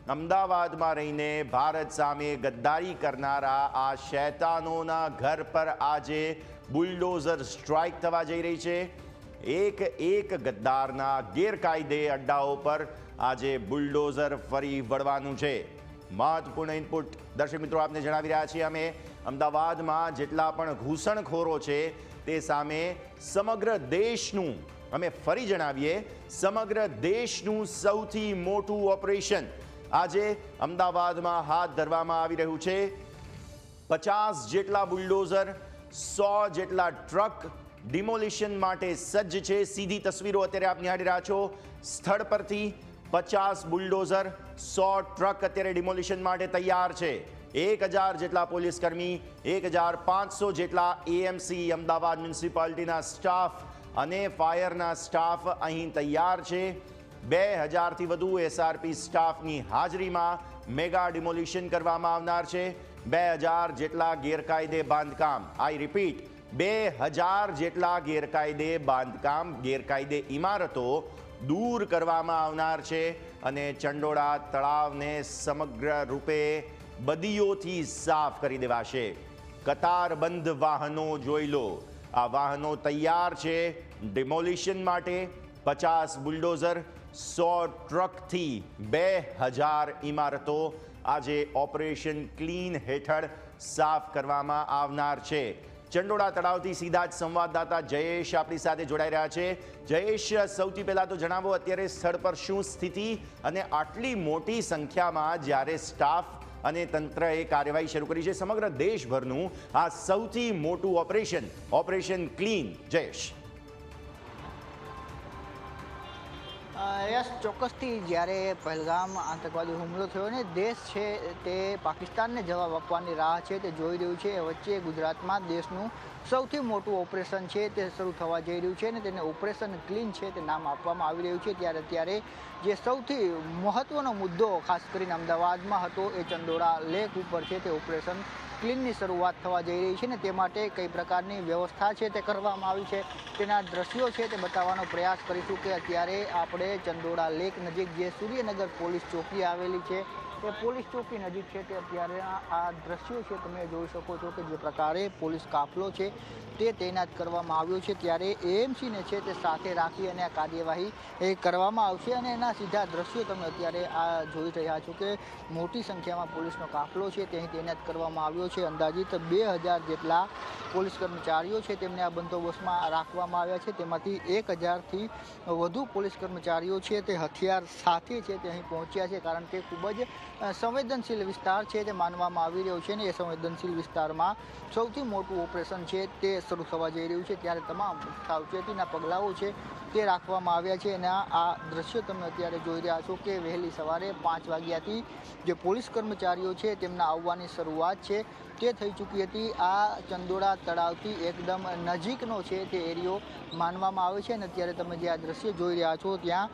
અમદાવાદમાં રહીને ભારત સામે ગદ્દારી કરનારા આ શૈતાનોના ઘર પર આજે બુલડોઝર સ્ટ્રાઇક થવા જઈ રહી છે। એક ગદ્દારના ગેરકાયદે અડ્ડાઓ પર આજે બુલડોઝર ફરી વળવાનું છે। મહત્વપૂર્ણ ઇનપુટ દર્શક મિત્રો આપને જણાવી રહ્યા છીએ અમે, અમદાવાદમાં જેટલા પણ ઘૂસણખોરો છે તે સામે સમગ્ર દેશનું, અમે ફરી જણાવીએ, સમગ્ર દેશનું સૌથી મોટું ઓપરેશન આજે અમદાવાદમાં હાથ ધરવામાં આવી રહ્યું છે। 50 જેટલા બુલડોઝર, 100 જેટલા ટ્રક ડિમોલિશન માટે સજ્જ છે। સીધી તસવીરો અત્યારે આપ નિહાળી રહ્યા છો સ્થળ પરથી। 50 બુલડોઝર, 100 ટ્રક અત્યારે ડિમોલિશન માટે તૈયાર છે। 1000 જેટલા પોલીસકર્મી, 1500 જેટલા એએમસી અમદાવાદ મ્યુનિસિપાલિટીના સ્ટાફ અને ફાયરના સ્ટાફ અહીં તૈયાર છે। 2000થી વધુ એસઆરપી સ્ટાફની હાજરીમાં મેગા ડિમોલિશન કરવામાં આવનાર છે। 2000 જેટલા ગેરકાયદે બાંધકામ, આઈ રિપીટ, 2000 જેટલા ગેરકાયદે બાંધકામ, ગેરકાયદે ઇમારતો દૂર કરવામાં આવનાર છે અને ચંડોળા તળાવને સમગ્ર રૂપે બદીઓથી સાફ કરી દેવાશે। કતારબંધ વાહનો જોઈ લો, આ વાહનો તૈયાર છે ડિમોલિશન માટે। 50 બુલડોઝર, 100 ટ્રકથી 2000 ઇમારતો આજે ઓપરેશન ક્લીન હેઠળ સાફ કરવામાં આવનાર છે। ચંડોળા તળાવથી સીધા જ સંવાદદાતા જયેશ આપણી સાથે જોડાઈ રહ્યા છે। જયેશ, સૌથી પહેલાં તો જણાવો અત્યારે સ્થળ પર શું સ્થિતિ, અને આટલી મોટી સંખ્યામાં જ્યારે સ્ટાફ અને તંત્રએ કાર્યવાહી શરૂ કરી છે, સમગ્ર દેશભરનું આ સૌથી મોટું ઓપરેશન ક્લીન, જયેશ। યસ, ચોક્કસથી જ્યારે પહેલગામ આતંકવાદી હુમલો થયો ને દેશ છે તે પાકિસ્તાનને જવાબ આપવાની રાહ છે તે જોઈ રહ્યું છે। એ વચ્ચે ગુજરાતમાં દેશનું સૌથી મોટું ઓપરેશન છે તે શરૂ થવા જઈ રહ્યું છે અને તેને ઓપરેશન ક્લીન છે તે નામ આપવામાં આવી રહ્યું છે। ત્યારે અત્યારે જે સૌથી મહત્વનો મુદ્દો ખાસ કરીને અમદાવાદમાં હતો એ ચંડોળા લેક ઉપર છે તે ઓપરેશન ક્લીનની શરૂઆત થવા જઈ રહી છે ને તે માટે કઈ પ્રકારની વ્યવસ્થા છે તે કરવામાં આવી છે તેના દ્રશ્યો છે તે બતાવવાનો પ્રયાસ કરીશું કે અત્યારે આપણે ચંડોળા લેક નજીક જે સૂર્યનગર પોલીસ ચોકી આવેલી છે તે પોલીસ ચોકી નજીક છે તે અત્યારે આ દ્રશ્યો છે તમે જોઈ શકો છો કે જે પ્રકારે પોલીસ કાફલો છે તે તૈનાત કરવામાં આવ્યો છે। ત્યારે એએમસીને છે તે સાથે રાખી અને આ કાર્યવાહી કરવામાં આવશે અને એના સીધા દ્રશ્યો તમે અત્યારે આ જોઈ રહ્યા છો કે મોટી સંખ્યામાં પોલીસનો કાફલો છે તે અહીં તૈનાત કરવામાં આવ્યો છે। અંદાજિત 2000 જેટલા પોલીસ કર્મચારીઓ છે તેમને આ બંદોબસ્તમાં રાખવામાં આવ્યા છે। તેમાંથી 1000થી વધુ પોલીસ કર્મચારીઓ છે તે હથિયાર સાથે છે તે અહીં પહોંચ્યા છે, કારણ કે ખૂબ જ સંવેદનશીલ વિસ્તાર છે તે માનવામાં આવી રહ્યો છે ને એ સંવેદનશીલ વિસ્તારમાં સૌથી મોટું ઓપરેશન છે તે શરૂ થવા જઈ રહ્યું છે। ત્યારે તમામ સાવચેતીના પગલાઓ છે તે રાખવામાં આવ્યા છે અને આ દ્રશ્યો તમે અત્યારે જોઈ રહ્યા છો કે વહેલી સવારે 5 વાગ્યાથી જે પોલીસ કર્મચારીઓ છે તેમના આવવાની શરૂઆત છે તે થઈ ચૂકી હતી। આ ચંડોળા તળાવથી એકદમ નજીકનો છે તે એરિયો માનવામાં આવે છે અને અત્યારે તમે જે આ દ્રશ્ય જોઈ રહ્યા છો ત્યાં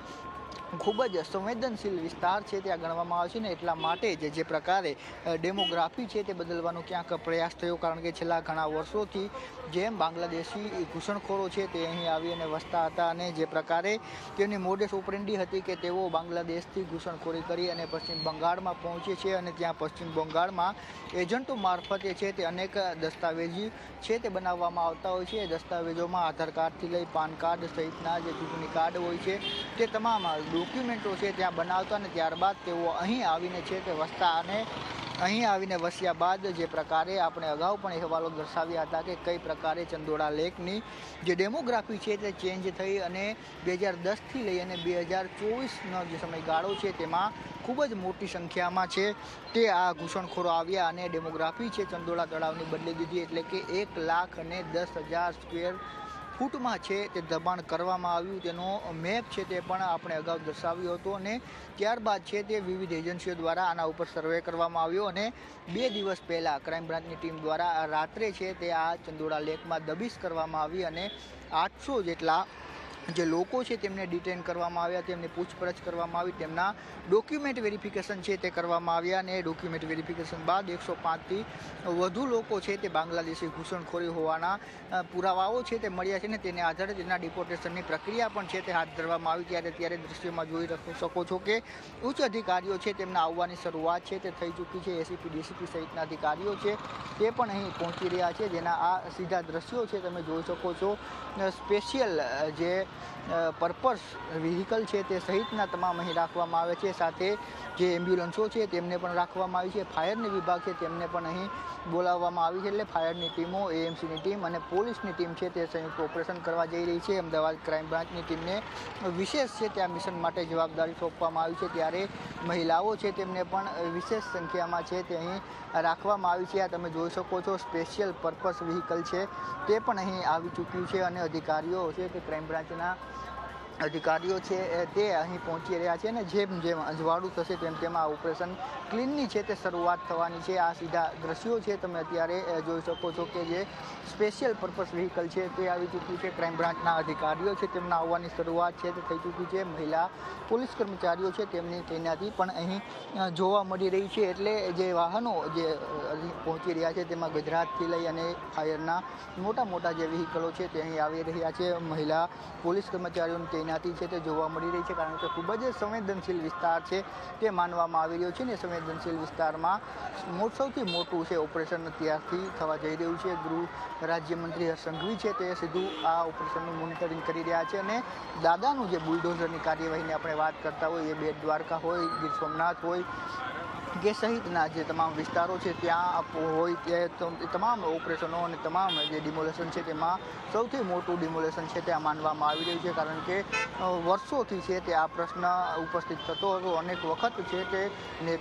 ખૂબ જ સંવેદનશીલ વિસ્તાર છે ત્યાં ગણવામાં આવે છે ને એટલા માટે જ જે પ્રકારે ડેમોગ્રાફી છે તે બદલવાનો ક્યાંક પ્રયાસ થયો, કારણ કે છેલ્લા ઘણા વર્ષોથી જેમ બાંગ્લાદેશી ઘૂસણખોરો છે તે અહીં આવી અને વસતા હતા અને જે પ્રકારે તેની મોડેસ ઓપરેન્ડી હતી કે તેઓ બાંગ્લાદેશથી ઘૂસણખોરી કરી અને પશ્ચિમ બંગાળમાં પહોંચે છે અને ત્યાં પશ્ચિમ બંગાળમાં એજન્ટો મારફતે છે તે અનેક દસ્તાવેજી છે તે બનાવવામાં આવતા હોય છે। એ દસ્તાવેજોમાં આધાર કાર્ડથી લઈ પાન કાર્ડ સહિતના જે ચૂંટણી કાર્ડ હોય છે તે તમામ ડોક્યુમેન્ટો છે ત્યાં બનાવતા અને ત્યારબાદ તેઓ અહીં આવીને છે તે વસતા અને અહીં આવીને વસ્યા બાદ જે પ્રકારે આપણે અગાઉ પણ અહેવાલો દર્શાવ્યા હતા કે કઈ પ્રકારે ચંડોળા લેકની જે ડેમોગ્રાફી છે તે ચેન્જ થઈ અને 2010થી લઈ અને 2024નો જે સમયગાળો છે તેમાં ખૂબ જ મોટી સંખ્યામાં છે તે આ ઘૂસણખોરો આવ્યા અને ડેમોગ્રાફી છે ચંડોળા તળાવની બદલી દીધી, એટલે કે 1,10,000 સ્ક્વેર ફૂટમાં છે તે દબાણ કરવામાં આવ્યું। તેનો મેપ છે તે પણ આપણે અગાઉ દર્શાવ્યો હતો અને ત્યારબાદ છે તે વિવિધ એજન્સીઓ દ્વારા આના ઉપર સર્વે કરવામાં આવ્યો અને 2 દિવસ પહેલાં ક્રાઇમ બ્રાન્ચની ટીમ દ્વારા રાત્રે છે તે આ ચંડોળા લેકમાં દબીશ કરવામાં આવી અને 800 જેટલા જે લોકો છે તેમને ડિટેન કરવામાં આવ્યા, તેમની પૂછપરછ કરવામાં આવી, તેમના ડોક્યુમેન્ટ વેરિફિકેશન છે તે કરવામાં આવ્યા અને ડોક્યુમેન્ટ વેરિફિકેશન બાદ 105થી વધુ લોકો છે તે બાંગ્લાદેશી ઘૂસણખોરી હોવાના પુરાવાઓ છે તે મળ્યા છે ને તેને આધારે તેના ડિપોર્ટેશનની પ્રક્રિયા પણ છે તે હાથ ધરવામાં આવી. ત્યારે દ્રશ્યમાં જોઈ શકો છો કે ઉચ્ચ અધિકારીઓ છે તેમના આવવાની શરૂઆત છે તે થઈ ચૂકી છે. એસીપી ડીસીપી સહિતના અધિકારીઓ છે તે પણ અહીં પહોંચી રહ્યા છે, જેના આ સીધા દ્રશ્યો છે તમે જોઈ શકો છો. સ્પેશિયલ જે પર્પસ વ્હીકલ છે તે સહિતના તમામ અહીં રાખવામાં આવે છે. સાથે જે એમ્બ્યુલન્સો છે તેમને પણ રાખવામાં આવી છે. ફાયરની વિભાગ છે તેમને પણ અહીં બોલાવવામાં આવી છે. એટલે ફાયરની ટીમો, એએમસીની ટીમ અને પોલીસની ટીમ છે તે સંયુક્ત ઓપરેશન કરવા જઈ રહી છે. અમદાવાદ ક્રાઇમ બ્રાન્ચની ટીમને વિશેષ છે ત્યાં મિશન માટે જવાબદારી સોંપવામાં આવી છે. ત્યારે મહિલાઓ છે તેમને પણ વિશેષ સંખ્યામાં છે તે અહીં રાખવામાં આવી છે. આ તમે જોઈ શકો છો સ્પેશિયલ પર્પસ વ્હીકલ છે તે પણ અહીં આવી ચૂક્યું છે અને અધિકારીઓ છે તે ક્રાઇમ બ્રાન્ચના અધિકારીઓ છે તે અહીં પહોંચી રહ્યા છે અને જેમ જેમ અજવાળું થશે તેમ તેમ આ ઓપરેશન ક્લીનની છે તે શરૂઆત થવાની છે. આ સીધા દ્રશ્યો છે તમે અત્યારે જોઈ શકો છો કે જે સ્પેશિયલ પર્પસ વ્હીકલ છે તે આવી ચૂક્યું છે. ક્રાઇમ બ્રાન્ચના અધિકારીઓ છે તેમના આવવાની શરૂઆત છે તે થઈ ચૂકી છે. મહિલા પોલીસ કર્મચારીઓ છે તેમની તૈનાતી પણ અહીં જોવા મળી રહી છે. એટલે જે વાહનો જે પહોંચી રહ્યા છે તેમાં ગુજરાતથી લઈ અને ફાયરના મોટા જે વ્હીકલો છે તે અહીં આવી રહ્યા છે. મહિલા પોલીસ કર્મચારીઓની તૈનાતી છે તે જોવા મળી રહી છે, કારણ કે ખૂબ જ સંવેદનશીલ વિસ્તાર છે તે માનવામાં આવી રહ્યો છે ને સંવેદનશીલ વિસ્તારમાં સૌથી મોટું છે ઓપરેશન અત્યારથી થવા જઈ રહ્યું છે. ગૃહ રાજ્યમંત્રી હર્ષ સંઘવી છે તે સીધું આ ઓપરેશનનું મોનિટરિંગ કરી રહ્યા છે અને દાદાનું જે બુલડોઝરની કાર્યવાહીની આપણે વાત કરતા હોય, એ બેટ દ્વારકા હોય, ગીર સોમનાથ હોય કે સહિતના જે તમામ વિસ્તારો છે ત્યાં હોય તે તમામ ઓપરેશનો અને તમામ જે ડિમોલેશન છે તેમાં સૌથી મોટું ડિમોલેશન છે તે માનવામાં આવી રહ્યું છે. કારણ કે વર્ષોથી છે તે આ પ્રશ્ન ઉપસ્થિત થતો હતો. અનેક વખત છે તે